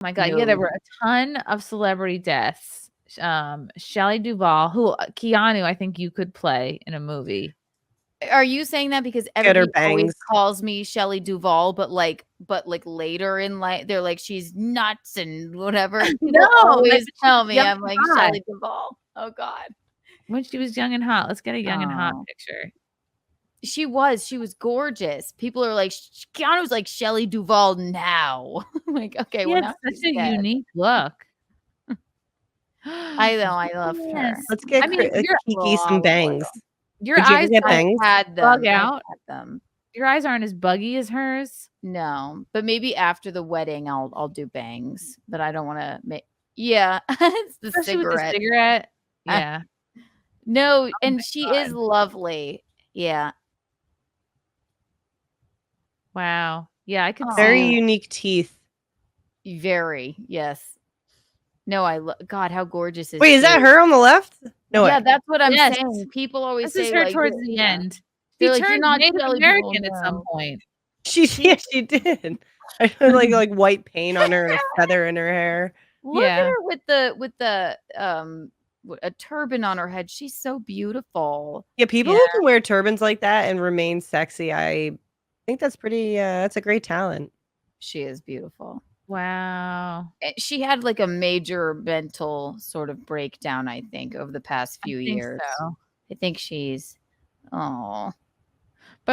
my God. Yeah, there were a ton of celebrity deaths. Shelley Duvall, who Keanu, I think you could play in a movie. Are you saying that because everybody always calls me Shelley Duvall, but later in life they're like she's nuts and whatever? People always tell me I'm like Shelley Duvall. Oh God. When she was young and hot. Let's get a young and hot picture. She was gorgeous. People are like, Keanu's like Shelley Duvall now. I'm like, okay, well, now such a unique look. I know, I love her. Let's get Kiki some bangs. Your eyes had them. Bug out. Your eyes aren't as buggy as hers. No, but maybe after the wedding, I'll do bangs. But I don't want to make. Yeah, it's the cigarette. Yeah. No, and she is lovely. Yeah. Wow. Yeah, I could see. Very unique teeth. Very, yes. No, God, how gorgeous is Wait, is that her on the left? No, yeah, that's what I'm saying. People always say this is her towards the end. She turned you're not Native American at some point. She did. I had like white paint on her and a feather in her hair. Look at her with the a turban on her head. She's so beautiful. Yeah, people who can wear turbans like that and remain sexy, I think that's pretty. That's a great talent. She is beautiful. Wow. She had like a major mental sort of breakdown, I think, over the past few years. So. I think she's, But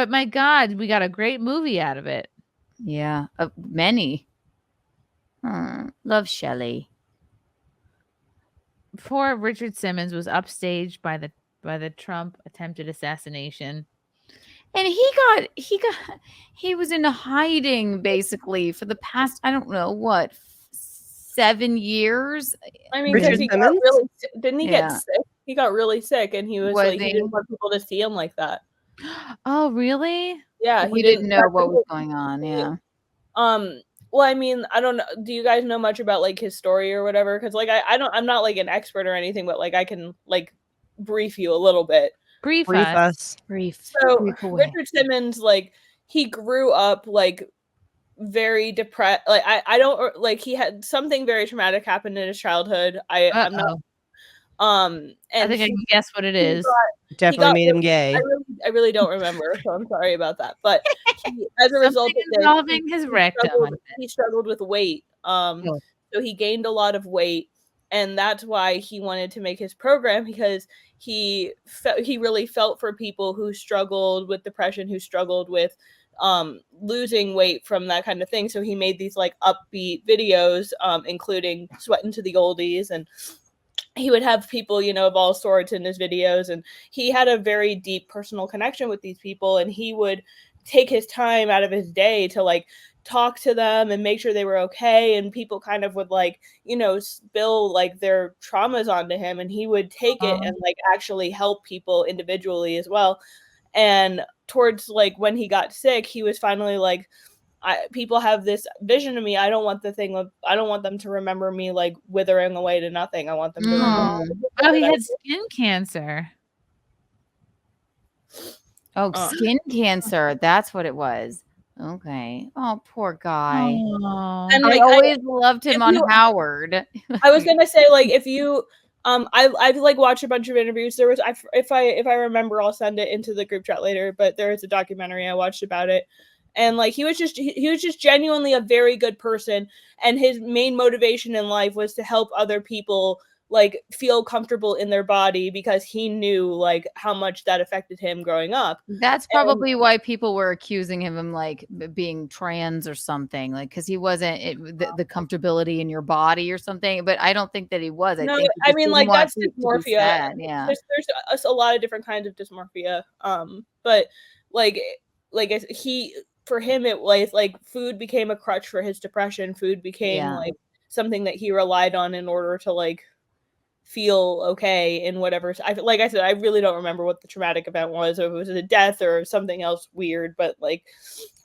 my God, we got a great movie out of it. Yeah, many. Love Shelley. Poor Richard Simmons was upstaged by the Trump attempted assassination. And he was in hiding basically for the past, I don't know what, 7 years. I mean, because he got really didn't he get sick? He got really sick, and he was like, he didn't want people to see him like that. Oh, really? Yeah, he didn't know what was going on. Yeah. Well, I mean, I don't know. Do you guys know much about like his story or whatever? Because like I'm not like an expert or anything, but like I can like brief you a little bit. Brief us. So Richard Simmons, like, he grew up like very depressed. Like I don't like he had something very traumatic happen in his childhood. I'm not. And I think I can guess what it is. Definitely made him gay. I really don't remember, so I'm sorry about that. But as a result of this, involving his rectum, he struggled with weight. So he gained a lot of weight. And that's why he wanted to make his program, because he really felt for people who struggled with depression, who struggled with losing weight from that kind of thing. So he made these like upbeat videos, including Sweating to the Oldies, and he would have people, you know, of all sorts in his videos. And he had a very deep personal connection with these people, and he would take his time out of his day to like talk to them and make sure they were okay. And people kind of would like, you know, spill like their traumas onto him, and he would take it and like actually help people individually as well. And towards like when he got sick, he was finally like, people have this vision of me. I don't want them to remember me like withering away to nothing. I want them to remember. Oh, he had skin cancer. Oh, skin cancer. That's what it was. Okay. Oh, poor guy. And like, I always loved him on Howard. I was gonna say, like, if you I've like watched a bunch of interviews. There was if I remember, I'll send it into the group chat later, but there is a documentary I watched about it. And like he was just genuinely a very good person, and his main motivation in life was to help other people like feel comfortable in their body, because he knew like how much that affected him growing up. That's probably why people were accusing him of like being trans or something, like because he wasn't the comfortability in your body or something. But I don't think that he was. I mean like that's dysmorphia. Yeah, there's a lot of different kinds of dysmorphia. But like he, for him, it was like food became a crutch for his depression. Food became like something that he relied on in order to like feel okay in whatever. Like I said, I really don't remember what the traumatic event was, or if it was a death or something else weird, but like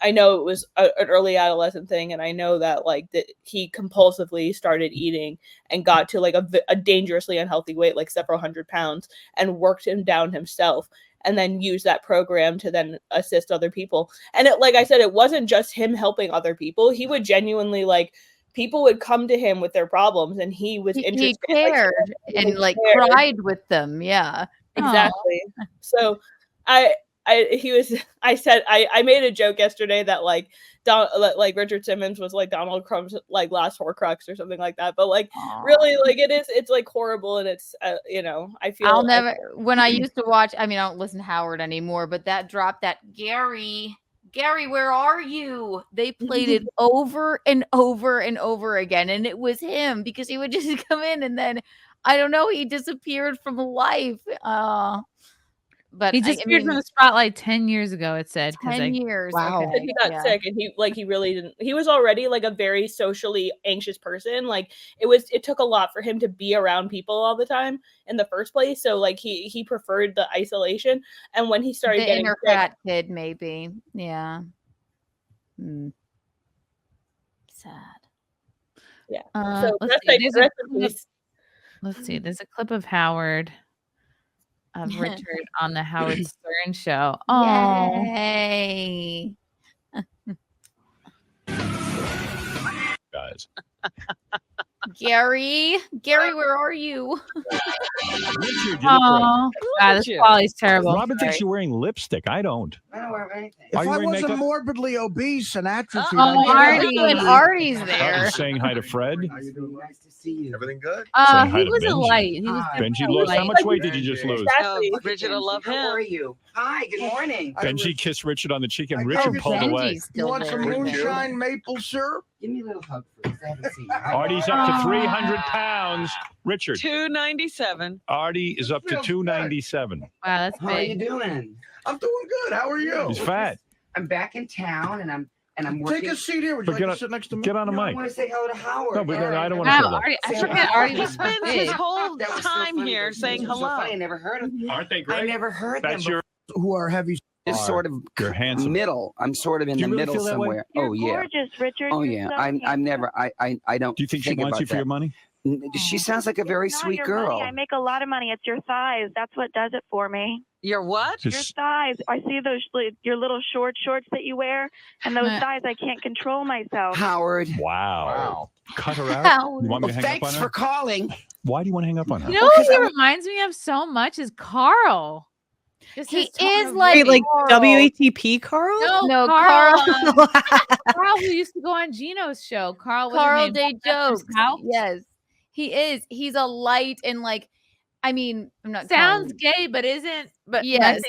I know it was an early adolescent thing, and I know that like that he compulsively started eating and got to like a dangerously unhealthy weight, like several hundred pounds, and worked him down himself, and then use that program to then assist other people. And it, like I said, it wasn't just him helping other people. He would genuinely like people would come to him with their problems, and he was interested. He cared and like cried with them. Yeah, exactly. So I made a joke yesterday that like Richard Simmons was like Donald Trump's like last Horcrux or something like that. But like really, like it's like horrible, and it's I feel when I used to watch. I mean, I don't listen to Howard anymore, but that Gary, where are you? They played it over and over and over again, and it was him because he would just come in and then I don't know, he disappeared from life. But he disappeared from the spotlight 10 years ago, it said. 10 years. Wow. Okay. He got sick, and he really didn't. He was already like a very socially anxious person. Like it took a lot for him to be around people all the time in the first place. So like he preferred the isolation. And when he started getting inner fat kid, maybe. Yeah. Sad. Yeah. So let's see. There's a clip of Howard. Of Richard on the Howard Stern show. Oh, yay! Guys, Gary, where are you? Richard, God, this quality's terrible. Robin thinks you're wearing lipstick. I don't. I don't wear anything. Are If you I wearing wasn't makeup? morbidly obese and atrophied, Artie's there. Saying hi to Fred. How you doing? Nice to see you. Everything good? Saying hi He to was a Benji. light. He was Benji lost. How much weight did you just lose? Exactly. Richard, I love him. How are you? Hi, good morning. Benji kissed Richard on the cheek, and I Richard know pulled away. Benji's You still want some there. moonshine maple syrup? Give me a little hug first. I haven't seen you. Artie's up to 300 pounds. Richard. 297. Artie is up to 297. Wow, that's How are you big. doing? I'm doing good. How are you? He's fat. I'm back in town and I'm working. Take a seat here. Would you But like to sit next to me? Get on a No, I mic. want to say hello to Howard. No, but I don't want to Wow, feel that. Artie, I Say forget hello. Artie He was so spends big. his whole That was so time funny. here Those saying names were so hello. funny. I never heard of them. Aren't they I great? never heard That's them. your. Who are heavy? Just sort of You're handsome. middle. I'm sort of in Do you the really middle feel that way? somewhere. You're Oh yeah. gorgeous, Richard. Oh You're yeah. so I'm handsome. never. I don't. Do you think she think wants about you for that. your money? She sounds like a very It's not sweet your girl. money. I make a lot of money. It's your thighs. That's what does it for me. Your what? Your Just, thighs. I see those your little shorts that you wear, and those thighs. I can't control myself. Howard. wow. Cut her out. Howard. You want me to Well, hang up on thanks her? for calling. Why do you want to hang up on her? You know who he reminds me of so much is Carl. Just He his tone is of like Wait, like Carl. WATP Carl? No, Carl. Carl. Carl, who used to go on Gino's show. Carl Day Jokes. House? Yes, he is. He's a light and like. I mean, I'm not. Sounds calling- gay, but isn't. But Yes.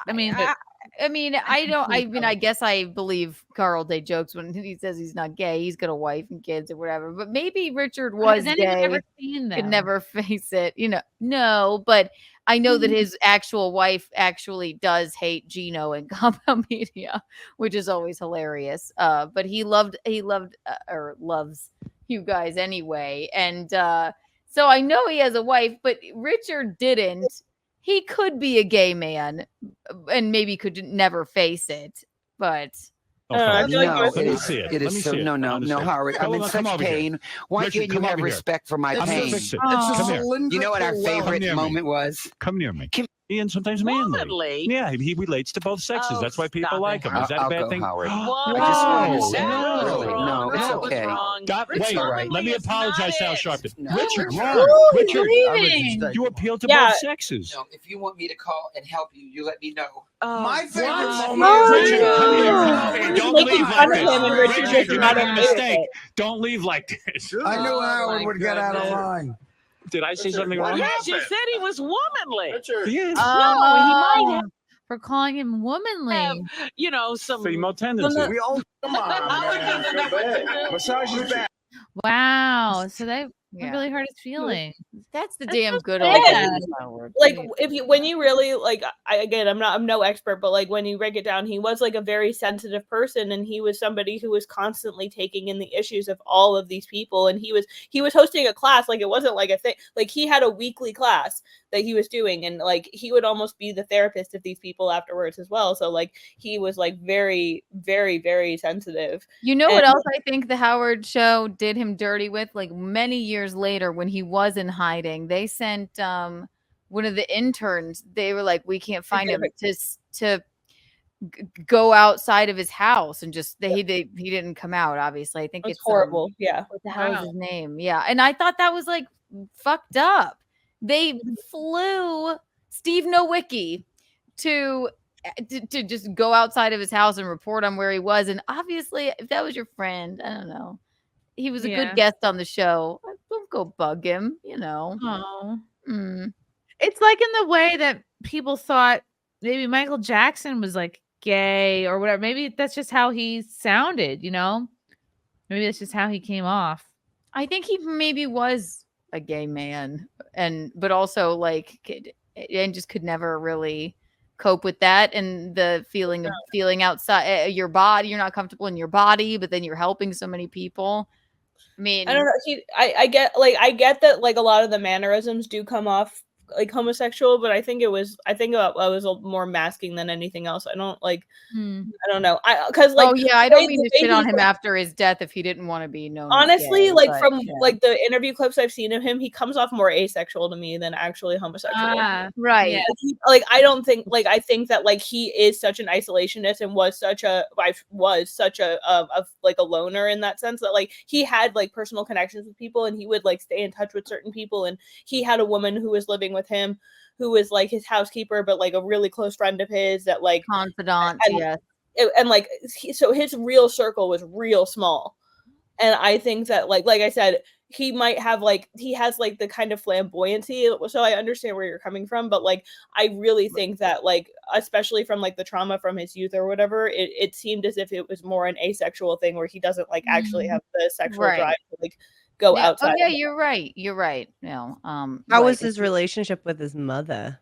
I mean, but, I mean, I don't. I mean, I guess I believe Carl Day Jokes when he says he's not gay. He's got a wife and kids or whatever. But maybe Richard was has anyone gay. ever seen them? Could never face it. No. But I know that his actual wife actually does hate Gino and Compound Media, which is always hilarious. But he loved or loves you guys anyway, and so I know he has a wife, but Richard didn't. He could be a gay man and maybe could never face it, but I feel like No, most Let it me is. see it. It Let is me so. see it. No, I no, no, understand. Howard. I'm Come in on, such come over here. pain. Why Richard, can't you come have over here. respect for my I'm gonna pain? fix it. Oh. Come here. You know what our favorite near me. moment was? Come near me. Kim- Ian sometimes manly. Womanly. Yeah, he relates to both sexes. Oh, That's why people stop like it. him. Is that a I'll bad go, thing? Howard. What? I just wanted to Whoa. say That that. was Really. wrong. No, it's That was okay. wrong. Stop. Richard, Wait, let me it's apologize not to Al it. Sharpton. No. Richard, Ooh, wrong. he's Richard, leaving. you appeal to Yeah. both sexes. No, if you want me to call and help you, you let me know. Oh, My favorite what? moment. Richard, come here. No, Hey, Richard, don't making leave fun like of this. him, and Richard Richard, just you're not making a okay with mistake. it. Don't leave like this. I knew Oh, Howard my would get out of goodness. line. Did I say something Well, wrong? yes, you said he was womanly. He is. No, he might for calling him womanly. have, some. Female tendencies. We all come on. Howard man. doesn't know what to do. Massage is bad. Wow. So that Yeah. really hurt his feelings. that's the That's damn so good sad. old days, Howard. Like when you really like I'm no expert, but like when you break it down, he was like a very sensitive person, and he was somebody who was constantly taking in the issues of all of these people, and he was hosting a class. Like it wasn't like a thing, like he had a weekly class that he was doing, and like he would almost be the therapist of these people afterwards as well. So like he was like very, very, very sensitive. You know what And- else I think the Howard show did him dirty with? Like many years later when he was in hiding, they sent one of the interns, they were like, we can't find him to go outside of his house and just he didn't come out. Obviously, I think It's it's horrible. Yeah. What the hell is his name? Yeah, and I thought that was like fucked up. They flew Steve Nowicki to just go outside of his house and report on where he was. And obviously, if that was your friend, I don't know, he was a good guest on the show. Don't go bug him, you know. Oh, it's like in the way that people thought maybe Michael Jackson was like gay or whatever. Maybe that's just how he sounded, you know. Maybe that's just how he came off. I think he maybe was a gay man, but also like and just could never really cope with that, and the feeling of feeling outside your body. You're not comfortable in your body, but then you're helping so many people. I mean, I don't know. I get that like a lot of the mannerisms do come off like homosexual, but I think I was more masking than anything else. I don't like. I don't know. Because like, oh yeah, I don't mean to shit on him after his death if he didn't want to be known. Honestly, gay, like but, from like the interview clips I've seen of him, he comes off more asexual to me than actually homosexual. Right. Yeah. Like I don't think like I think that like he is such an isolationist and was such a like a loner in that sense that like he had like personal connections with people and he would like stay in touch with certain people, and he had a woman who was living with him who was like his housekeeper but like a really close friend of his that like confidant. Yes. And like so his real circle was real small, and I think that like I said, he might have like he has like the kind of flamboyancy, so I understand where you're coming from, but like I really think that like especially from like the trauma from his youth or whatever, it seemed as if it was more an asexual thing where he doesn't like actually have the sexual drive to like go outside. Oh yeah, you're right. No, how was his relationship with his mother?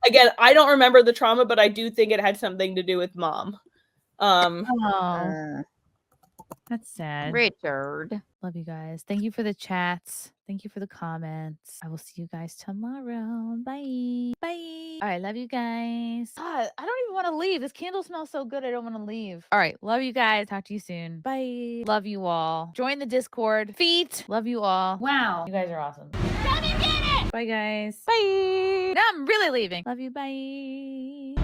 Again, I don't remember the trauma, but I do think it had something to do with mom. That's sad. Richard. Love you guys. Thank you for the chats. Thank you for the comments. I will see you guys tomorrow. Bye. Bye. All right. Love you guys. God, I don't even want to leave. This candle smells so good. I don't want to leave. All right. Love you guys. Talk to you soon. Bye. Love you all. Join the Discord. Feet. Love you all. Wow. You guys are awesome. Bye, guys. Bye. Now I'm really leaving. Love you. Bye.